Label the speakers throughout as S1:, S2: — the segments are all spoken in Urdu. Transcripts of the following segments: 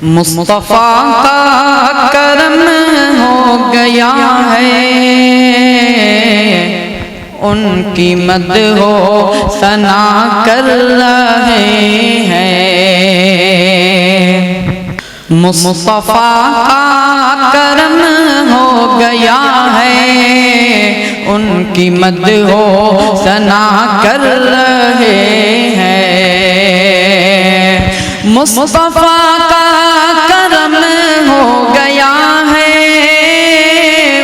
S1: مصطفیٰ کا کرم ہو گیا ہے، ان کی مدح و ثنا کر رہے ہیں۔ مصطفیٰ کا کرم ہو گیا ہے، ان کی مدح و ثنا کر رہے ہیں۔ مصطفیٰ کا کرم ہو گیا ہے،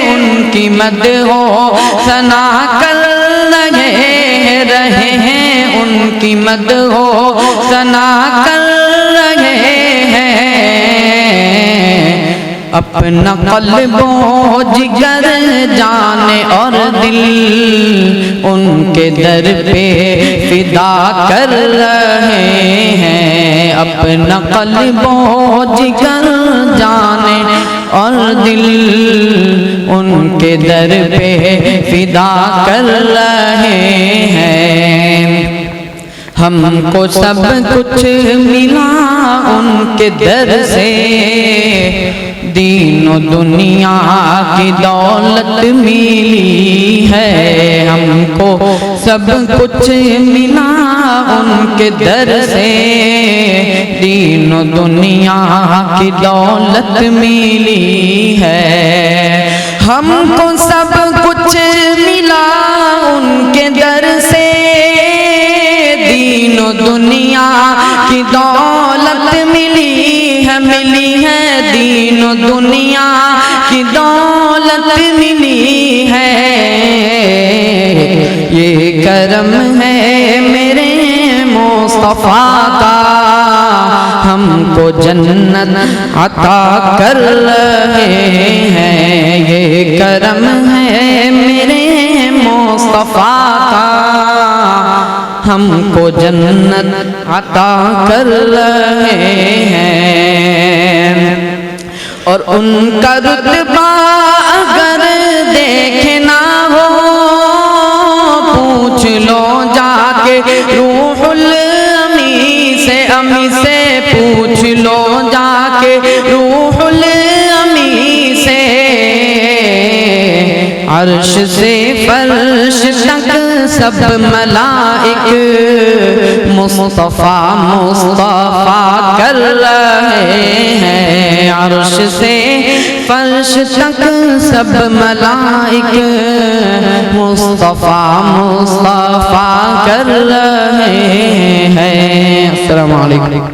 S1: ان کی مدح و ثنا کر رہے ہیں، ان کی مدح و ثنا کر رہے ہیں۔ اپنا قلب و جگر، جان اور دل ان کے در پہ فدا کر رہے ہیں۔ اپنا قلب و جگر، جان اور دل ان کے در پہ فدا کر رہے ہیں۔ ہم کو سب کچھ ملا ان کے در سے، دین و دنیا کی دولت ملی ہے۔ ہم کو سب کچھ ملا ان کے در سے، دین و دنیا کی دولت ملی ہے۔ ہم کو سب کچھ ملا ان کے در سے، دین و دنیا کی دولت ملی ہے، ملی ہے۔ دین و دنیا کی دولت ملی ہے۔ یہ کرم ہے میرے مصطفیٰ کا، ہم کو جنت عطا کر رہے ہیں۔ یہ کرم ہے میرے مصطفیٰ کا، ہم کو جنت عطا کر رہے ہیں۔ اور ان کا رتبہ اگر دیکھنا ہو، پوچھ لو جا کے روح الامی سے، امی سے پوچھ لو جا کے روح الامی سے۔ عرش سے فرش تک سب ملائک مصطفیٰ مصطفیٰ کر رہے ہیں۔ عرش سے فرش تک سب ملائک مصطفیٰ مصطفیٰ کر رہے ہیں۔ السلام علیکم۔